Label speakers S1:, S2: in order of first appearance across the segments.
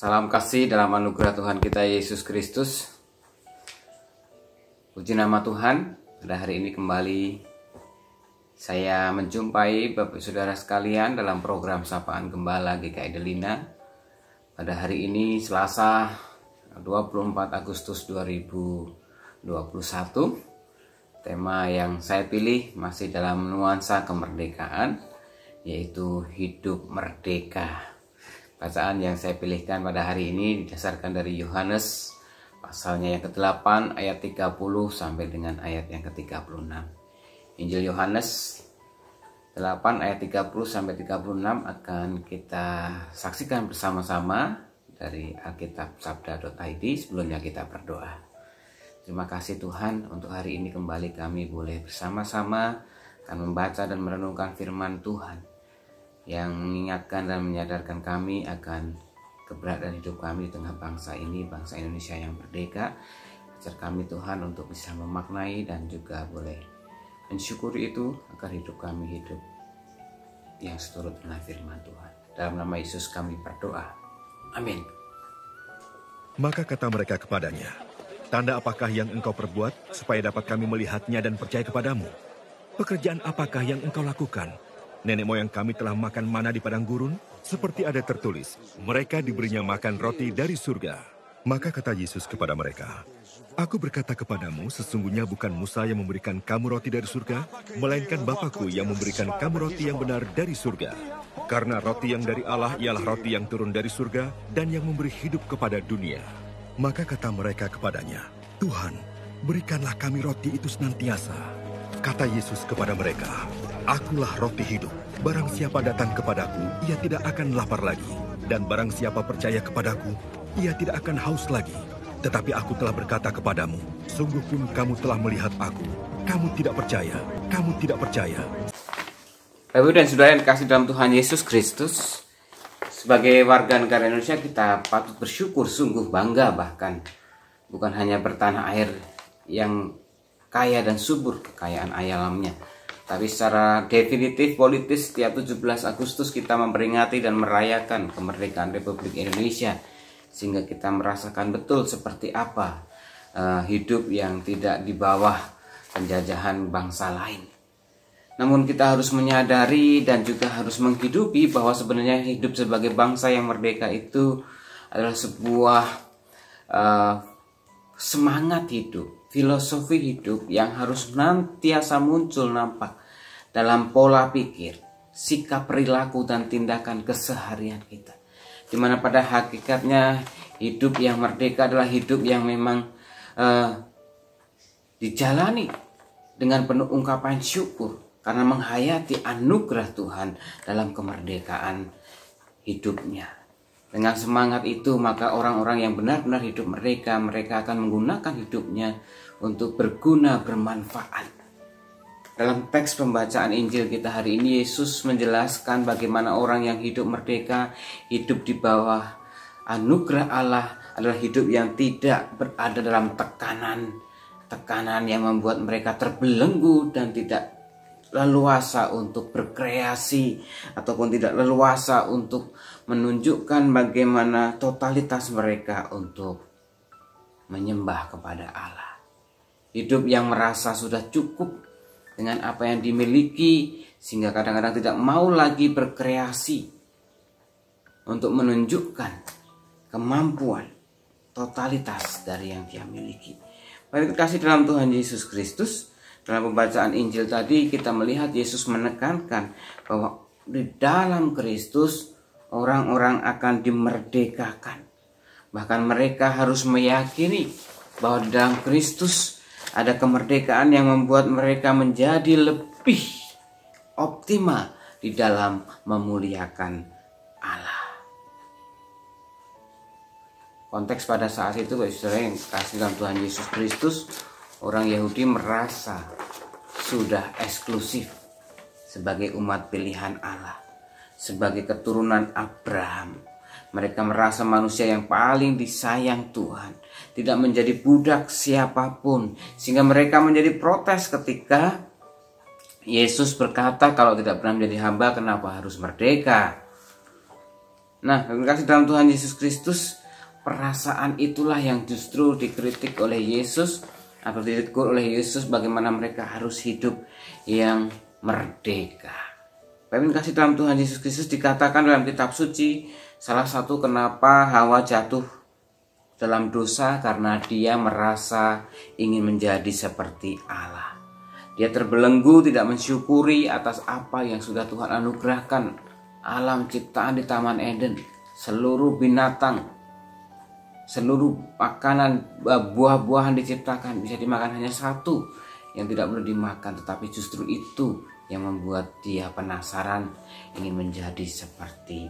S1: Salam kasih dalam anugerah Tuhan kita Yesus Kristus. Puji nama Tuhan, pada hari ini kembali saya menjumpai Bapak Saudara sekalian dalam program Sapaan Gembala GKI Delina. Pada hari ini Selasa 24 Agustus 2021. Tema yang saya pilih masih dalam nuansa kemerdekaan, yaitu hidup merdeka. Bacaan yang saya pilihkan pada hari ini didasarkan dari Yohanes pasalnya yang ke-8 ayat 30 sampai dengan ayat yang ke-36. Injil Yohanes 8 ayat 30 sampai 36 akan kita saksikan bersama-sama dari Alkitab Sabda.id. Sebelumnya kita berdoa. Terima kasih Tuhan, untuk hari ini kembali kami boleh bersama-sama akan membaca dan merenungkan firman Tuhan yang mengingatkan dan menyadarkan kami akan keberadaan hidup kami di tengah bangsa ini, bangsa Indonesia yang merdeka. Ajar kami Tuhan untuk bisa memaknai dan juga boleh mensyukuri itu agar hidup kami hidup yang seturut dengan firman Tuhan. Dalam nama Yesus kami berdoa. Amin.
S2: Maka kata mereka kepadanya, "Tanda apakah yang engkau perbuat supaya dapat kami melihatnya dan percaya kepadamu? Pekerjaan apakah yang engkau lakukan? Nenek moyang kami telah makan mana di padang gurun, seperti ada tertulis, mereka diberinya makan roti dari surga." Maka kata Yesus kepada mereka, "Aku berkata kepadamu, sesungguhnya bukan Musa yang memberikan kamu roti dari surga, melainkan Bapa-Ku yang memberikan kamu roti yang benar dari surga. Karena roti yang dari Allah ialah roti yang turun dari surga dan yang memberi hidup kepada dunia." Maka kata mereka kepadanya, "Tuhan, berikanlah kami roti itu senantiasa." Kata Yesus kepada mereka, "Akulah roti hidup. Barang siapa datang kepadaku, ia tidak akan lapar lagi. Dan barang siapa percaya kepadaku, ia tidak akan haus lagi. Tetapi aku telah berkata kepadamu, sungguh pun kamu telah melihat aku. Kamu tidak percaya. Kamu tidak percaya."
S1: Bapak dan Saudara yang dikasihi dalam Tuhan Yesus Kristus, sebagai warga negara Indonesia kita patut bersyukur, sungguh bangga bahkan. Bukan hanya bertanah air yang kaya dan subur kekayaan alamnya, tapi secara definitif politis setiap 17 Agustus kita memperingati dan merayakan kemerdekaan Republik Indonesia, sehingga kita merasakan betul seperti apa hidup yang tidak di bawah penjajahan bangsa lain. Namun kita harus menyadari dan juga harus menghidupi bahwa sebenarnya hidup sebagai bangsa yang merdeka itu adalah sebuah semangat hidup, filosofi hidup yang harus nantiasa muncul nampak dalam pola pikir, sikap perilaku dan tindakan keseharian kita. Dimana pada hakikatnya hidup yang merdeka adalah hidup yang memang dijalani dengan penuh ungkapan syukur karena menghayati anugerah Tuhan dalam kemerdekaan hidupnya. Dengan semangat itu maka orang-orang yang benar-benar hidup mereka akan menggunakan hidupnya untuk berguna, bermanfaat. Dalam teks pembacaan Injil kita hari ini, Yesus menjelaskan bagaimana orang yang hidup merdeka, hidup di bawah anugerah Allah adalah hidup yang tidak berada dalam tekanan yang membuat mereka terbelenggu dan tidak leluasa untuk berkreasi ataupun tidak leluasa untuk menunjukkan bagaimana totalitas mereka untuk menyembah kepada Allah. Hidup yang merasa sudah cukup dengan apa yang dimiliki sehingga kadang-kadang tidak mau lagi berkreasi untuk menunjukkan kemampuan totalitas dari yang dia miliki. Baik, kasih dalam Tuhan Yesus Kristus. Dalam pembacaan Injil tadi kita melihat Yesus menekankan bahwa di dalam Kristus orang-orang akan dimerdekakan. Bahkan mereka harus meyakini bahwa di dalam Kristus ada kemerdekaan yang membuat mereka menjadi lebih optimal di dalam memuliakan Allah. Konteks pada saat itu, Bapak Saudara yang kasih dalam Tuhan Yesus Kristus, orang Yahudi merasa sudah eksklusif sebagai umat pilihan Allah, sebagai keturunan Abraham. Mereka merasa manusia yang paling disayang Tuhan, tidak menjadi budak siapapun, sehingga mereka menjadi protes ketika Yesus berkata kalau tidak pernah menjadi hamba kenapa harus merdeka. Nah, kasih dalam Tuhan Yesus Kristus, perasaan itulah yang justru dikritik oleh Yesus atau ditegur oleh Yesus, bagaimana mereka harus hidup yang merdeka. Bapak kasih dalam Tuhan Yesus Kristus, dikatakan dalam kitab suci, salah satu kenapa Hawa jatuh dalam dosa karena dia merasa ingin menjadi seperti Allah. Dia terbelenggu, tidak mensyukuri atas apa yang sudah Tuhan anugerahkan. Alam ciptaan di Taman Eden, seluruh binatang, seluruh makanan, buah-buahan diciptakan, bisa dimakan, hanya satu yang tidak boleh dimakan. Tetapi justru itu yang membuat dia penasaran, ingin menjadi seperti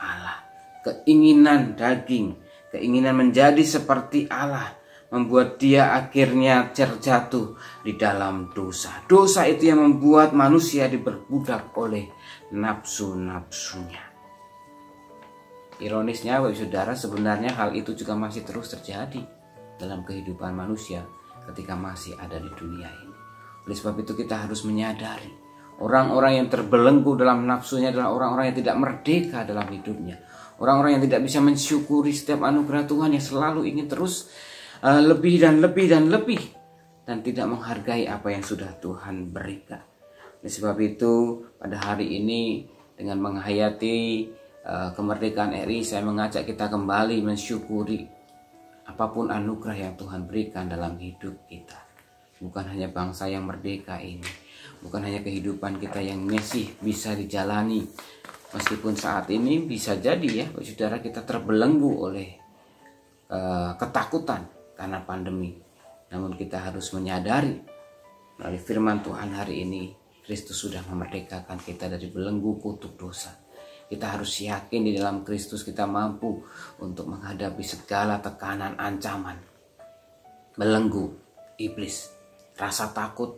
S1: Allah. Keinginan daging, keinginan menjadi seperti Allah membuat dia akhirnya terjatuh di dalam dosa. Dosa itu yang membuat manusia diperbudak oleh nafsu-nafsunya. Ironisnya, Bapak Saudara, sebenarnya hal itu juga masih terus terjadi dalam kehidupan manusia ketika masih ada di dunia ini. Oleh sebab itu kita harus menyadari, orang-orang yang terbelenggu dalam nafsunya adalah orang-orang yang tidak merdeka dalam hidupnya. Orang-orang yang tidak bisa mensyukuri setiap anugerah Tuhan, yang selalu ingin terus lebih dan lebih dan lebih, dan tidak menghargai apa yang sudah Tuhan berikan. Oleh sebab itu pada hari ini, dengan menghayati kemerdekaan RI, saya mengajak kita kembali mensyukuri apapun anugerah yang Tuhan berikan dalam hidup kita. Bukan hanya bangsa yang merdeka ini, bukan hanya kehidupan kita yang masih bisa dijalani. Meskipun saat ini bisa jadi ya, Saudara, kita terbelenggu oleh ketakutan karena pandemi. Namun kita harus menyadari melalui firman Tuhan hari ini, Kristus sudah memerdekakan kita dari belenggu kutuk dosa. Kita harus yakin di dalam Kristus kita mampu untuk menghadapi segala tekanan, ancaman, belenggu iblis, rasa takut,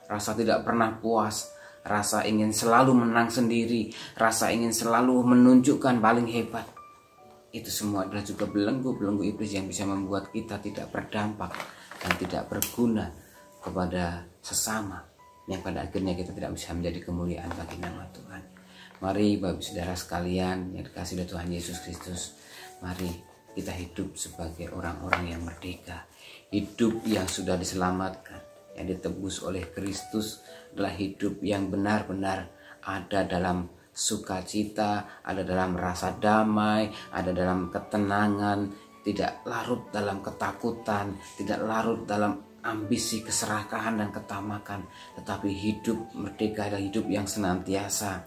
S1: rasa tidak pernah puas, rasa ingin selalu menang sendiri, rasa ingin selalu menunjukkan paling hebat. Itu semua adalah juga belenggu iblis yang bisa membuat kita tidak berdampak dan tidak berguna kepada sesama, yang pada akhirnya kita tidak bisa menjadi kemuliaan bagi nama Tuhan. Mari Bapak Saudara sekalian yang dikasihi oleh Tuhan Yesus Kristus, mari kita hidup sebagai orang-orang yang merdeka. Hidup yang sudah diselamatkan, yang ditebus oleh Kristus, adalah hidup yang benar-benar ada dalam sukacita, ada dalam rasa damai, ada dalam ketenangan, tidak larut dalam ketakutan, tidak larut dalam ambisi, keserakahan dan ketamakan, tetapi hidup merdeka adalah hidup yang senantiasa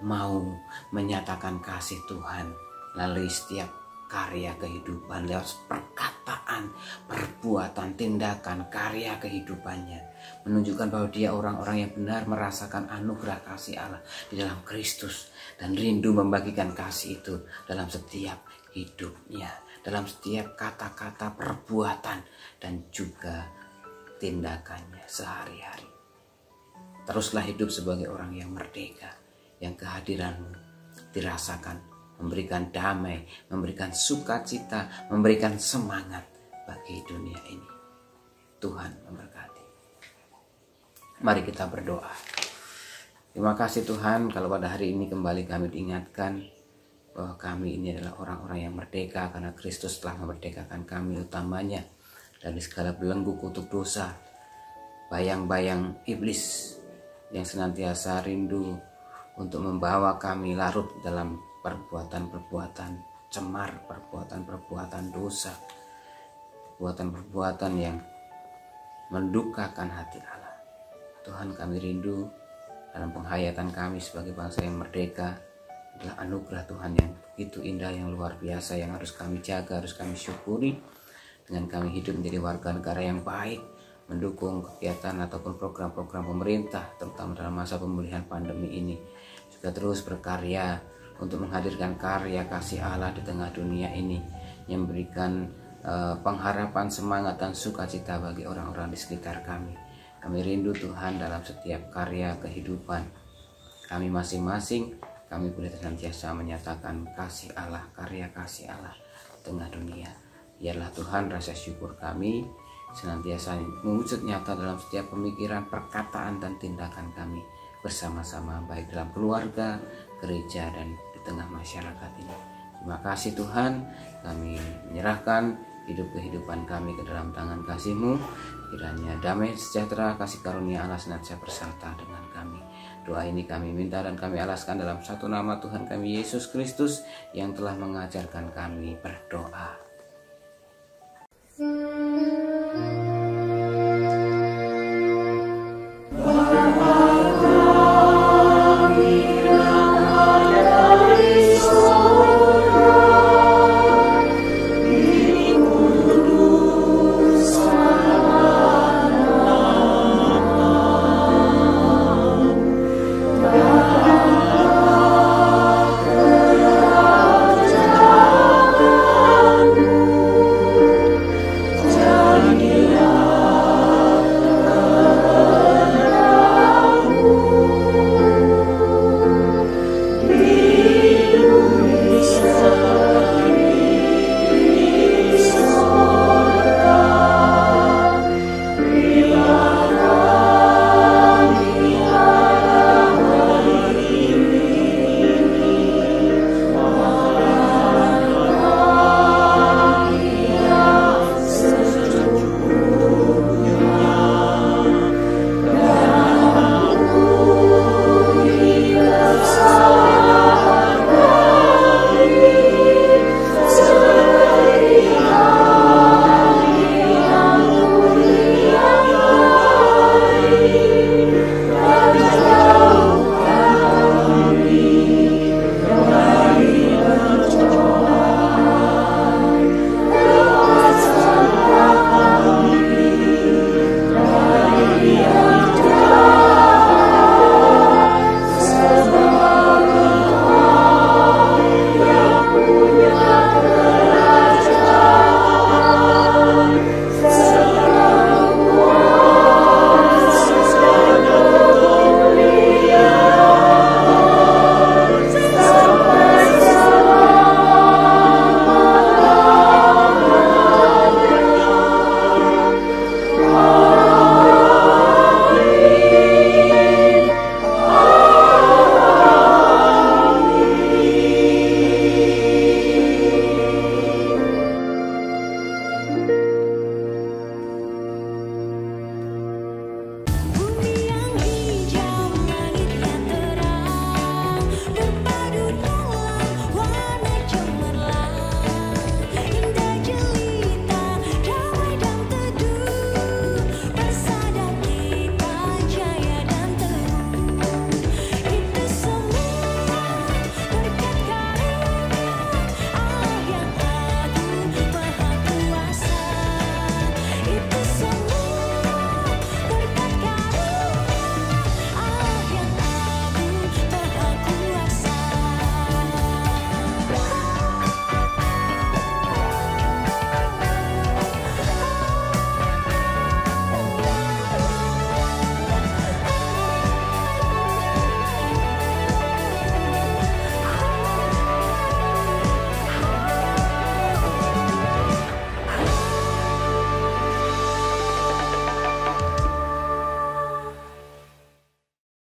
S1: mau menyatakan kasih Tuhan melalui setiap karya kehidupan, lewat perkataan, perbuatan, tindakan, karya kehidupannya, menunjukkan bahwa dia orang-orang yang benar merasakan anugerah kasih Allah di dalam Kristus dan rindu membagikan kasih itu dalam setiap hidupnya, dalam setiap kata-kata, perbuatan, dan juga tindakannya sehari-hari. Teruslah hidup sebagai orang yang merdeka, yang kehadiranmu dirasakan memberikan damai, memberikan sukacita, memberikan semangat bagi dunia ini. Tuhan memberkati. Mari kita berdoa. Terima kasih Tuhan, kalau pada hari ini kembali kami diingatkan bahwa kami ini adalah orang-orang yang merdeka karena Kristus telah memerdekakan kami, utamanya dari segala belenggu kutuk dosa, bayang-bayang iblis yang senantiasa rindu untuk membawa kami larut dalam perbuatan-perbuatan cemar, perbuatan-perbuatan dosa, perbuatan-perbuatan yang mendukakan hati Allah. Tuhan, kami rindu dalam penghayatan kami sebagai bangsa yang merdeka adalah anugerah Tuhan yang begitu indah, yang luar biasa, yang harus kami jaga, harus kami syukuri dengan kami hidup menjadi warga negara yang baik, mendukung kegiatan ataupun program-program pemerintah, terutama dalam masa pemulihan pandemi ini, juga terus berkarya untuk menghadirkan karya kasih Allah di tengah dunia ini, yang memberikan pengharapan, semangat, dan sukacita bagi orang-orang di sekitar kami. Kami rindu Tuhan dalam setiap karya kehidupan kami masing-masing, kami boleh senantiasa menyatakan kasih Allah, karya kasih Allah di tengah dunia. Biarlah Tuhan rasa syukur kami senantiasa mewujud nyata dalam setiap pemikiran, perkataan, dan tindakan kami bersama-sama, baik dalam keluarga, gereja, dan di tengah masyarakat ini. Terima kasih Tuhan, kami menyerahkan kehidupan kami ke dalam tangan kasih-Mu. Kiranya damai sejahtera kasih karunia Allah senantiasa beserta dengan kami. Doa ini kami minta dan kami alaskan dalam satu nama Tuhan kami Yesus Kristus yang telah mengajarkan kami berdoa.
S3: God.